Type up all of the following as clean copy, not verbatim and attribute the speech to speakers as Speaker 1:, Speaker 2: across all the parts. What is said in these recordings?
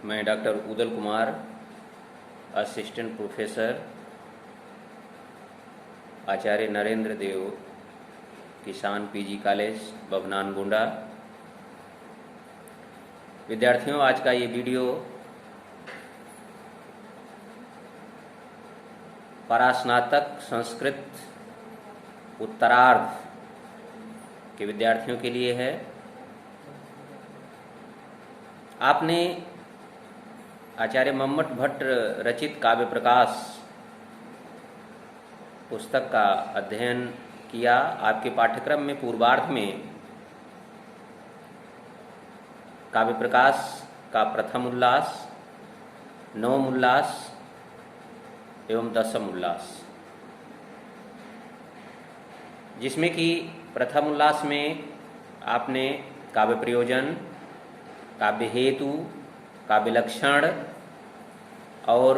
Speaker 1: मैं doctor Udal Kumar, assistant professor, Acharya Narendra Dev, Kisan PG college, Babhnan Gonda. विद्यार्थियों, आज का ये वीडियो परास्नातक संस्कृत उत्तरार्ध के विद्यार्थियों के लिए है। आपने आचार्य मम्मट भट्ट रचित काव्य प्रकाश पुस्तक का अध्ययन किया। आपके पाठ्यक्रम में पूर्वार्ध में काव्य प्रकाश का प्रथम उल्लास, नवम उल्लास एवं दसम उल्लास, जिसमें कि प्रथम उल्लास में आपने काव्य प्रयोजन, काव्य हेतु, काव्य लक्षण और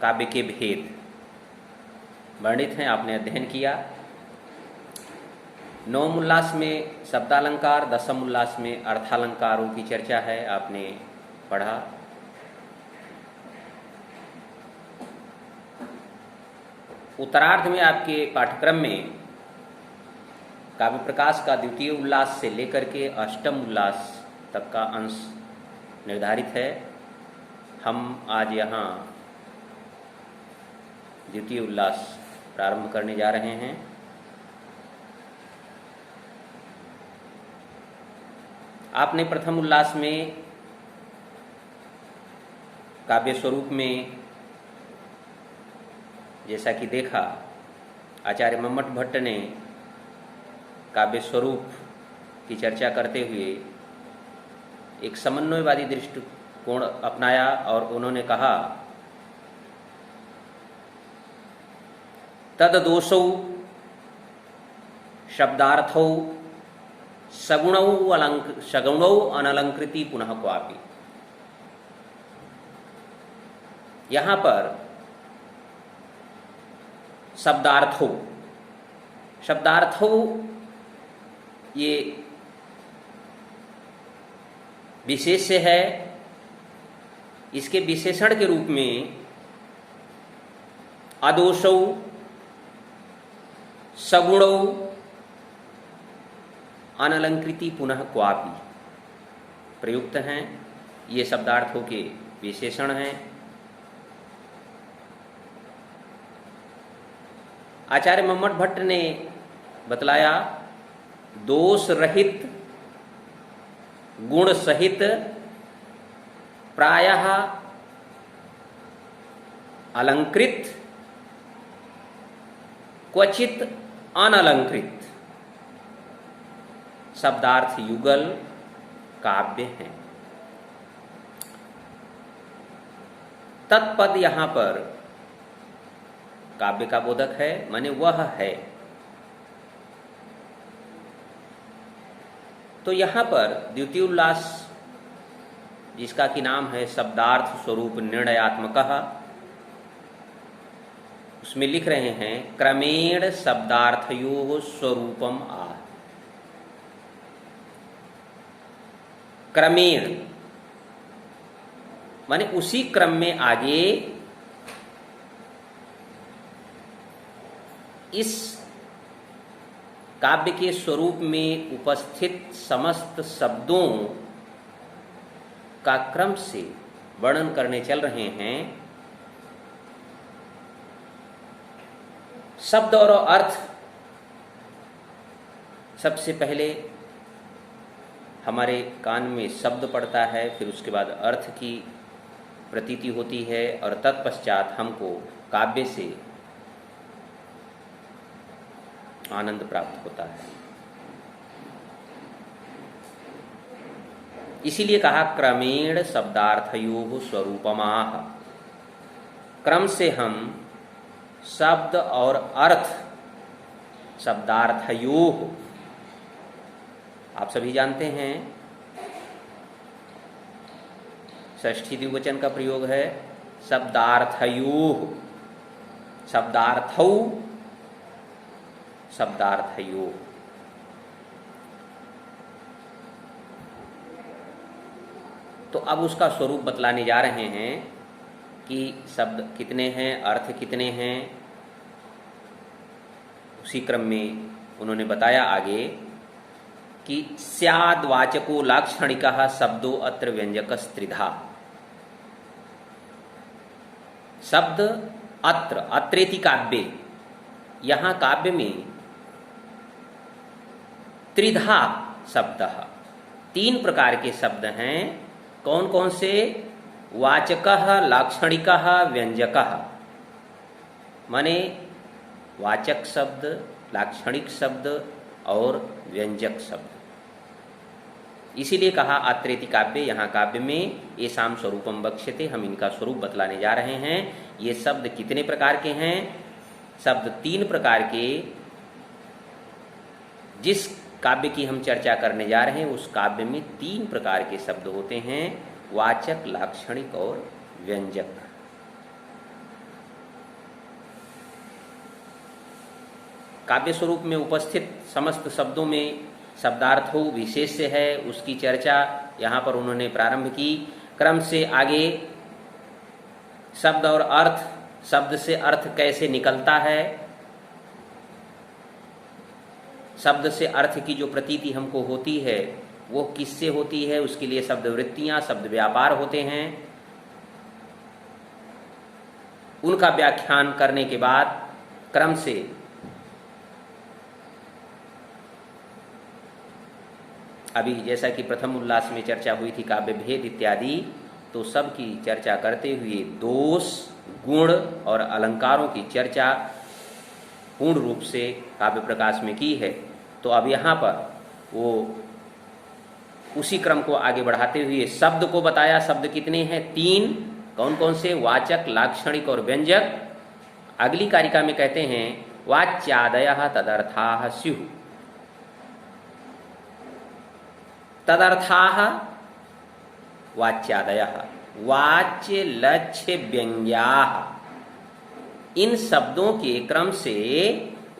Speaker 1: काव्य के भेद वर्णित हैं, आपने अध्ययन किया। नवम उल्लास में शब्दालंकार, दसम उल्लास में अर्थालंकारों की चर्चा है, आपने पढ़ा। उत्तरार्ध में आपके पाठ्यक्रम में काव्य प्रकाश का द्वितीय उल्लास से लेकर के अष्टम उल्लास तक का अंश निर्धारित है। हम आज यहाँ द्वितीय उल्लास प्रारंभ करने जा रहे हैं। आपने प्रथम उल्लास में काव्य स्वरूप में जैसा कि देखा, आचार्य मम्मट भट्ट ने काव्य स्वरूप की चर्चा करते हुए एक समन्वयवादी दृष्टिकोण अपनाया और उन्होंने कहा, तददोषौ शब्दार्थौ सगुणौ अनलंकृति पुनः क्वापि। यहां पर शब्दार्थो ये विशेष्य है। इसके विशेषण के रूप में अदोषौ, सगुणौ, अनलंकृति पुनः क्वापि प्रयुक्त हैं। ये शब्दार्थों के विशेषण हैं। आचार्य मम्मट भट्ट ने बतलाया, दोष रहित गुण सहित प्रायः अलंकृत, क्वचित अनलंकृत शब्दार्थ युगल काव्य हैं। तत्पद यहां पर काव्य का बोधक है, माने वह है। तो यहां पर द्वितीय उल्लास, जिसका कि नाम है शब्दार्थ स्वरूप निर्णयात्मकः, उसमें लिख रहे हैं, क्रमेण शब्दार्थयोः स्वरूपम आह। क्रमेण माने उसी क्रम में आगे इस काव्य के स्वरूप में उपस्थित समस्त शब्दों का क्रम से वर्णन करने चल रहे हैं। शब्द और अर्थ सबसे पहले हमारे कान में शब्द पड़ता है, फिर उसके बाद अर्थ की प्रतीति होती है और तत्पश्चात हमको काव्य से आनंद प्राप्त होता है। इसीलिए कहा, क्रमेण शब्दार्थयोः स्वरूपमाह। क्रम से हम शब्द और अर्थ, शब्दार्थयोः, आप सभी जानते हैं षष्ठी द्विवचन का प्रयोग है, शब्दार्थयोः, शब्दार्थौ, शब्दार्थयोः। तो अब उसका स्वरूप बतलाने जा रहे हैं कि शब्द कितने हैं, अर्थ कितने हैं। उसी क्रम में उन्होंने बताया आगे कि स्याद् वाचको लाक्षणिकः शब्दो अत्र व्यंजकस्त्रिधा। शब्द अत्र, अत्रेति काव्ये, यहाँ काव्य में त्रिधा शब्द, 3 प्रकार के शब्द हैं। कौन कौन से? वाचकः, लाक्षणिकः, व्यंजकः। माने वाचक शब्द, लाक्षणिक शब्द और व्यंजक शब्द। इसीलिए कहा अत्रेति काव्य, यहाँ काव्य में ये शाम स्वरूपम बक्ष्यते, हम इनका स्वरूप बतलाने जा रहे हैं। ये शब्द कितने प्रकार के हैं? शब्द 3 प्रकार के। जिस काव्य की हम चर्चा करने जा रहे हैं उस काव्य में 3 प्रकार के शब्द होते हैं, वाचक, लाक्षणिक और व्यंजक। काव्य स्वरूप में उपस्थित समस्त शब्दों में शब्दार्थ विशेष है, उसकी चर्चा यहाँ पर उन्होंने प्रारंभ की। क्रम से आगे शब्द और अर्थ, शब्द से अर्थ कैसे निकलता है, शब्द से अर्थ की जो प्रतीति हमको होती है वो किससे होती है, उसके लिए शब्द वृत्तियां, शब्द व्यापार होते हैं। उनका व्याख्यान करने के बाद क्रम से अभी जैसा कि प्रथम उल्लास में चर्चा हुई थी काव्य भेद इत्यादि, तो सब की चर्चा करते हुए दोष, गुण और अलंकारों की चर्चा पूर्ण रूप से काव्य प्रकाश में की है। तो अब यहाँ पर वो उसी क्रम को आगे बढ़ाते हुए शब्द को बताया। शब्द कितने हैं? 3। कौन कौन से? वाचक, लाक्षणिक और व्यंजक। अगली कारिका में कहते हैं वाच्यादयः तदर्थाः स्युः। तदर्थाः वाच्यादयः, वाच्य, लक्ष्य, व्यंग्याः। इन शब्दों के क्रम से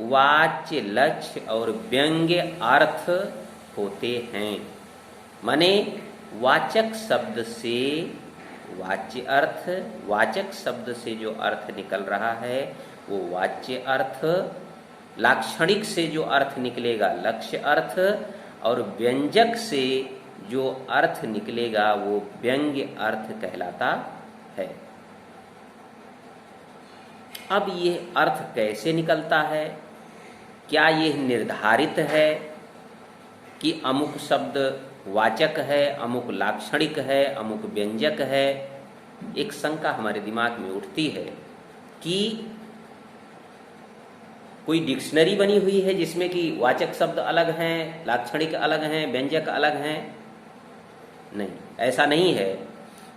Speaker 1: वाच्य, लक्ष्य और व्यंग्य अर्थ होते हैं। माने वाचक शब्द से वाच्य अर्थ, वाचक शब्द से जो अर्थ निकल रहा है वो वाच्य अर्थ, लाक्षणिक से जो अर्थ निकलेगा लक्ष्य अर्थ, और व्यंजक से जो अर्थ निकलेगा वो व्यंग्य अर्थ कहलाता है। अब ये अर्थ कैसे निकलता है? क्या ये निर्धारित है कि अमुक शब्द वाचक है, अमुक लाक्षणिक है, अमुक व्यंजक है? एक शंका हमारे दिमाग में उठती है कि कोई डिक्शनरी बनी हुई है जिसमें कि वाचक शब्द अलग हैं, लाक्षणिक अलग हैं, व्यंजक अलग हैं? नहीं, ऐसा नहीं है।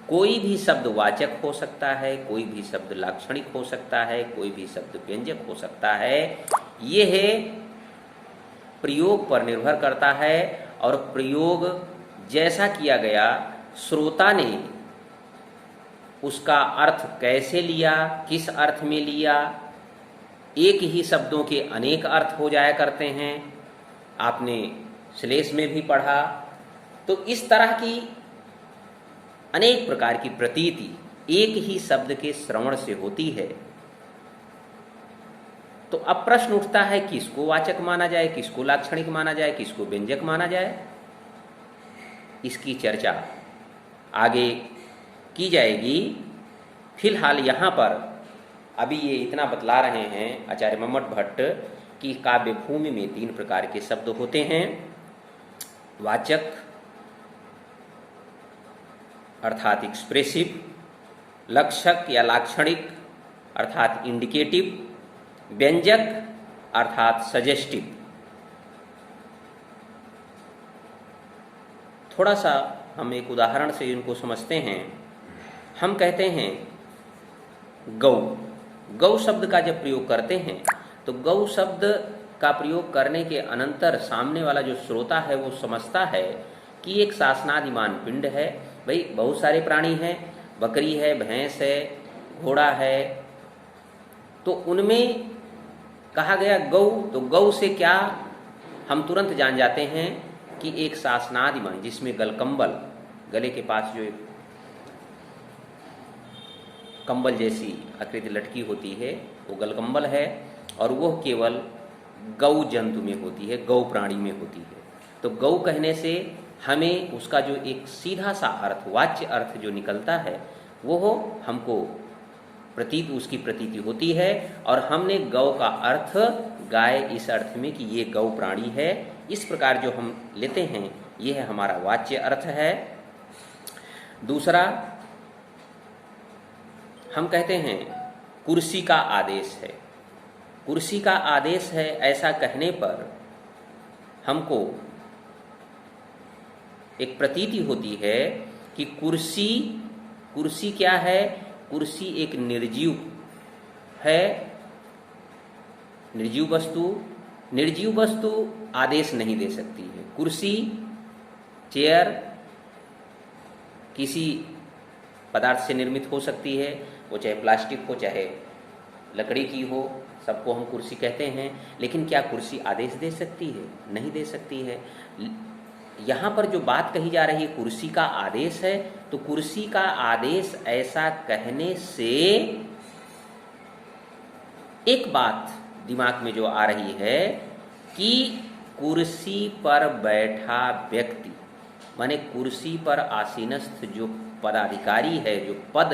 Speaker 1: कोई भी शब्द वाचक हो सकता है, कोई भी शब्द लाक्षणिक हो सकता है, कोई भी शब्द व्यंजक हो सकता है। ये है प्रयोग पर निर्भर करता है, और प्रयोग जैसा किया गया, श्रोता ने उसका अर्थ कैसे लिया, किस अर्थ में लिया। एक ही शब्दों के अनेक अर्थ हो जाया करते हैं, आपने श्लेष में भी पढ़ा। तो इस तरह की अनेक प्रकार की प्रतीति एक ही शब्द के श्रवण से होती है। तो अब प्रश्न उठता है किसको वाचक माना जाए, किसको लाक्षणिक माना जाए, किसको व्यंजक माना जाए। इसकी चर्चा आगे की जाएगी। फिलहाल यहाँ पर अभी ये इतना बतला रहे हैं आचार्य मम्मट भट्ट कि काव्य भूमि में 3 प्रकार के शब्द होते हैं, वाचक अर्थात एक्सप्रेसिव, लक्षक या लाक्षणिक अर्थात इंडिकेटिव, व्यंजक अर्थात सजेस्टिव। थोड़ा सा हम एक उदाहरण से इनको समझते हैं। हम कहते हैं गौ, गौ शब्द का जब प्रयोग करते हैं तो गौ शब्द का प्रयोग करने के अनंतर सामने वाला जो श्रोता है वो समझता है कि एक शासनादिमान पिंड है। भाई बहुत सारे प्राणी हैं, बकरी है, भैंस है, घोड़ा है, तो उनमें कहा गया गौ, तो गौ से क्या हम तुरंत जान जाते हैं कि एक शासनादिमान जिसमें गलकंबल गले के पास जो एक कंबल जैसी आकृति लटकी होती है वो गलकंबल है, और वह केवल गौ जंतु में होती है, गौ प्राणी में होती है। तो गौ कहने से हमें उसका जो एक सीधा सा अर्थ, वाच्य अर्थ जो निकलता है, वो हमको प्रतीत उसकी प्रतीति होती है, और हमने गौ का अर्थ गाय इस अर्थ में कि ये गौ प्राणी है, इस प्रकार जो हम लेते हैं ये है हमारा वाच्य अर्थ है। दूसरा हम कहते हैं कुर्सी का आदेश है। कुर्सी का आदेश है, ऐसा कहने पर हमको एक प्रतीति होती है कि कुर्सी क्या है? कुर्सी एक निर्जीव है, निर्जीव वस्तु आदेश नहीं दे सकती है। कुर्सी, चेयर किसी पदार्थ से निर्मित हो सकती है, वो चाहे प्लास्टिक हो चाहे लकड़ी की हो, सबको हम कुर्सी कहते हैं। लेकिन क्या कुर्सी आदेश दे सकती है? नहीं दे सकती है। यहाँ पर जो बात कही जा रही है कुर्सी का आदेश है, तो कुर्सी का आदेश ऐसा कहने से एक बात दिमाग में जो आ रही है कि कुर्सी पर बैठा व्यक्ति, माने कुर्सी पर आसीनस्थ जो पदाधिकारी है, जो पद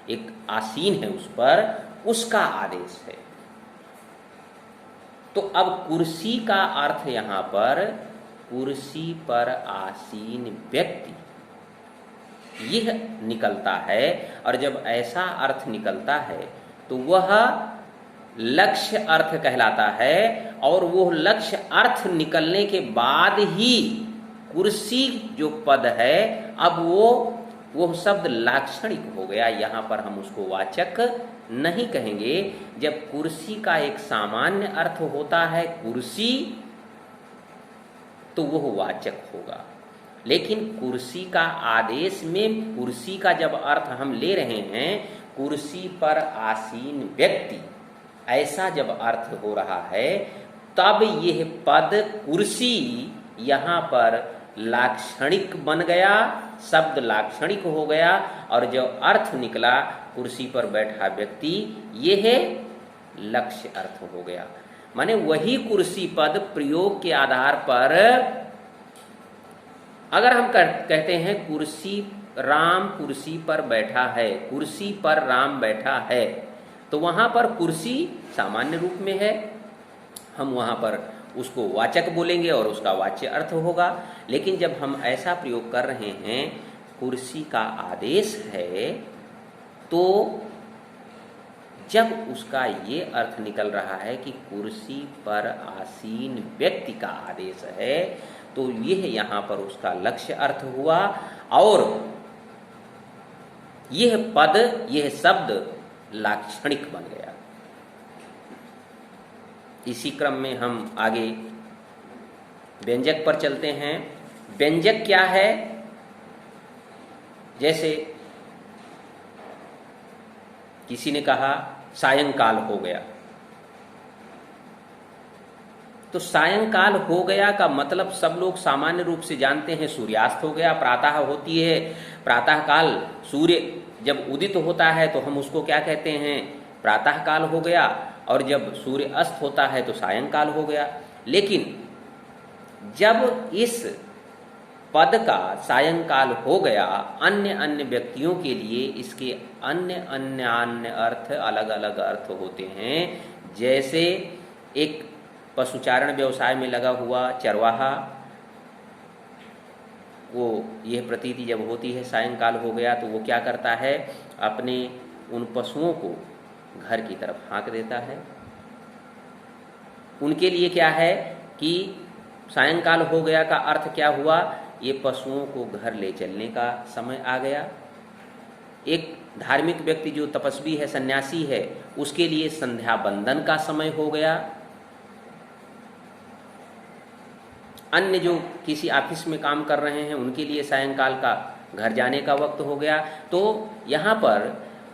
Speaker 1: एक आसीन है उस पर, उसका आदेश है। तो अब कुर्सी का अर्थ यहाँ पर कुर्सी पर आसीन व्यक्ति यह निकलता है, और जब ऐसा अर्थ निकलता है तो वह लक्ष्य अर्थ कहलाता है, और वो लक्ष्य अर्थ निकलने के बाद ही कुर्सी जो पद है अब वो शब्द लाक्षणिक हो गया। यहाँ पर हम उसको वाचक नहीं कहेंगे। जब कुर्सी का एक सामान्य अर्थ होता है कुर्सी, तो वह वाचक होगा। लेकिन कुर्सी का आदेश में कुर्सी का जब अर्थ हम ले रहे हैं कुर्सी पर आसीन व्यक्ति, ऐसा जब अर्थ हो रहा है, तब यह पद कुर्सी यहाँ पर लाक्षणिक बन गया, शब्द लाक्षणिक हो गया, और जो अर्थ निकला कुर्सी पर बैठा व्यक्ति, यह लक्ष्य अर्थ हो गया। माने वही कुर्सी पद प्रयोग के आधार पर अगर हम कहते हैं राम कुर्सी पर बैठा है, कुर्सी पर राम बैठा है, तो वहां पर कुर्सी सामान्य रूप में है, हम वहां पर उसको वाचक बोलेंगे और उसका वाच्य अर्थ होगा। लेकिन जब हम ऐसा प्रयोग कर रहे हैं कुर्सी का आदेश है, तो जब उसका ये अर्थ निकल रहा है कि कुर्सी पर आसीन व्यक्ति का आदेश है, तो यह यहाँ पर उसका लक्ष्य अर्थ हुआ, और यह पद, यह शब्द लाक्षणिक बन गया। इसी क्रम में हम आगे व्यंजक पर चलते हैं। व्यंजक क्या है? जैसे किसी ने कहा सायंकाल हो गया, तो सायंकाल हो गया का मतलब सब लोग सामान्य रूप से जानते हैं सूर्यास्त हो गया। प्रातः होती है, प्रातः काल सूर्य जब उदित होता है तो हम उसको क्या कहते हैं? प्रातः काल हो गया, और जब सूर्य अस्त होता है तो सायंकाल हो गया। लेकिन जब इस पद का सायंकाल हो गया, अन्य अन्य व्यक्तियों के लिए इसके अन्य अन्य अन्य अर्थ, अलग अलग अर्थ होते हैं। जैसे एक पशुचारण व्यवसाय में लगा हुआ चरवाहा, वो यह प्रतीति जब होती है सायंकाल हो गया, तो वो क्या करता है? अपने उन पशुओं को घर की तरफ हाँक देता है। उनके लिए क्या है कि सायंकाल हो गया का अर्थ क्या हुआ? ये पशुओं को घर ले चलने का समय आ गया। एक धार्मिक व्यक्ति जो तपस्वी है, सन्यासी है, उसके लिए संध्या बंदन का समय हो गया। अन्य जो किसी ऑफिस में काम कर रहे हैं उनके लिए सायंकाल का घर जाने का वक्त हो गया। तो यहाँ पर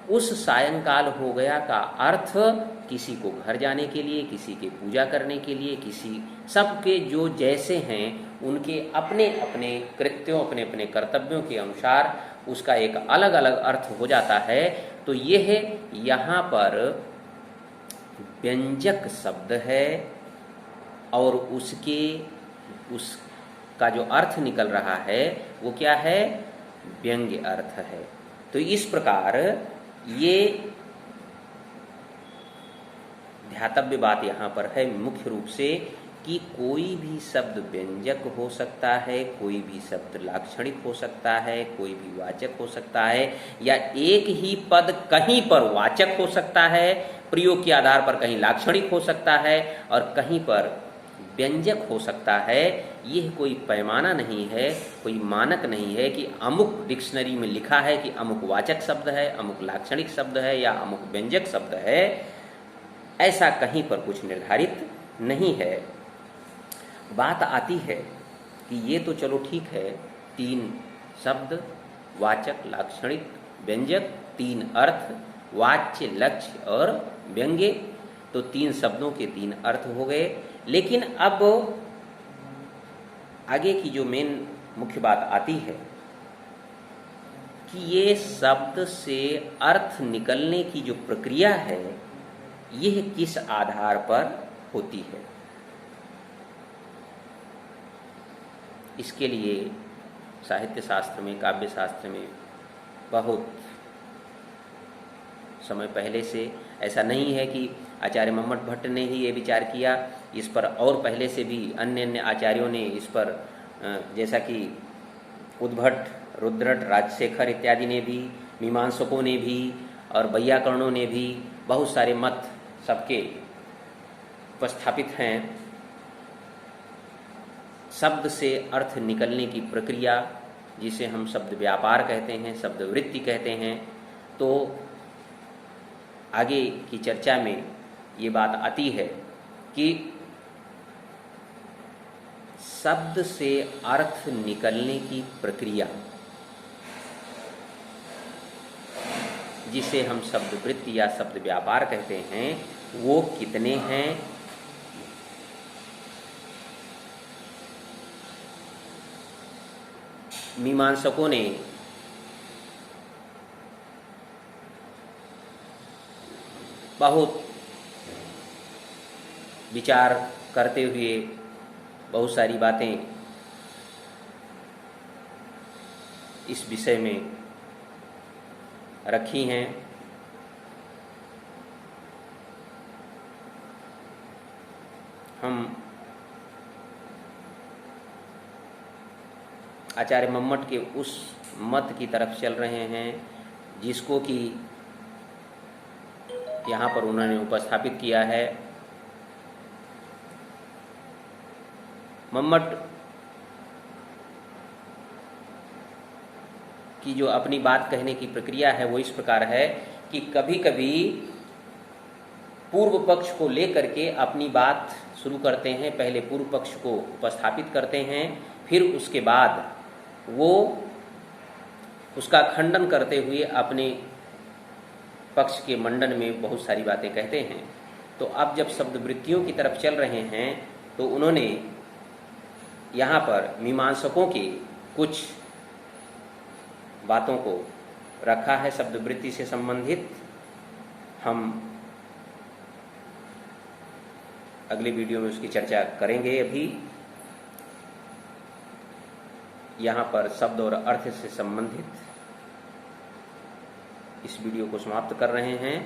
Speaker 1: उस सायंकाल हो गया का अर्थ किसी को घर जाने के लिए, किसी के पूजा करने के लिए, किसी सबके जो जैसे हैं उनके अपने अपने कृत्यों, अपने अपने कर्तव्यों के अनुसार उसका एक अलग अलग अर्थ हो जाता है। तो यह यहाँ पर व्यंजक शब्द है और उसका जो अर्थ निकल रहा है वो क्या है? व्यंग्य अर्थ है। तो इस प्रकार ये ध्यातव्य बात यहाँ पर है मुख्य रूप से कि कोई भी शब्द व्यंजक हो सकता है, कोई भी शब्द लाक्षणिक हो सकता है, कोई भी वाचक हो सकता है, या एक ही पद कहीं पर वाचक हो सकता है, प्रयोग के आधार पर कहीं लाक्षणिक हो सकता है और कहीं पर व्यंजक हो सकता है। यह कोई पैमाना नहीं है, कोई मानक नहीं है कि अमुक डिक्शनरी में लिखा है कि अमुक वाचक शब्द है, अमुक लाक्षणिक शब्द है या अमुक व्यंजक शब्द है। ऐसा कहीं पर कुछ निर्धारित नहीं है। बात आती है कि ये तो चलो ठीक है, 3 शब्द वाचक, लाक्षणिक, व्यंजक, 3 अर्थ वाच्य, लक्ष्य और व्यंग्य, तो 3 शब्दों के 3 अर्थ हो गए। लेकिन अब आगे की जो मेन मुख्य बात आती है कि ये शब्द से अर्थ निकलने की जो प्रक्रिया है यह किस आधार पर होती है। इसके लिए साहित्य शास्त्र में, काव्य शास्त्र में बहुत समय पहले से, ऐसा नहीं है कि आचार्य मम्मट भट्ट ने ही ये विचार किया, इस पर और पहले से भी अन्य अन्य आचार्यों ने इस पर, जैसा कि उद्भट, रुद्रट, राजशेखर इत्यादि ने भी, मीमांसकों ने भी और वैयाकरणों ने भी बहुत सारे मत सबके उपस्थापित हैं। शब्द से अर्थ निकलने की प्रक्रिया जिसे हम शब्द व्यापार कहते हैं, शब्द वृत्ति कहते हैं। तो आगे की चर्चा में ये बात आती है कि शब्द से अर्थ निकलने की प्रक्रिया जिसे हम शब्द वृत्ति या शब्द व्यापार कहते हैं वो कितने हैं, मीमांसकों ने बहुत विचार करते हुए बहुत सारी बातें इस विषय में रखी हैं। हम आचार्य मम्मट के उस मत की तरफ चल रहे हैं जिसको कि यहाँ पर उन्होंने उपस्थापित किया है। मम्मट की जो अपनी बात कहने की प्रक्रिया है वो इस प्रकार है कि कभी कभी पूर्व पक्ष को लेकर के अपनी बात शुरू करते हैं, पहले पूर्व पक्ष को उपस्थापित करते हैं, फिर उसके बाद वो उसका खंडन करते हुए अपने पक्ष के मंडन में बहुत सारी बातें कहते हैं। तो अब जब शब्द वृत्तियों की तरफ चल रहे हैं तो उन्होंने यहाँ पर मीमांसकों की कुछ बातों को रखा है शब्द वृत्ति से संबंधित। हम अगले वीडियो में उसकी चर्चा करेंगे। अभी यहाँ पर शब्द और अर्थ से संबंधित इस वीडियो को समाप्त कर रहे हैं।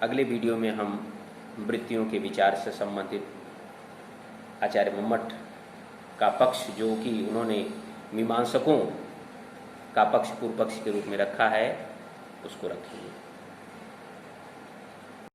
Speaker 1: अगले वीडियो में हम वृत्तियों के विचार से संबंधित आचार्य मम्मट का पक्ष जो कि उन्होंने मीमांसकों का पक्ष पूर्व पक्ष के रूप में रखा है उसको रखेंगे।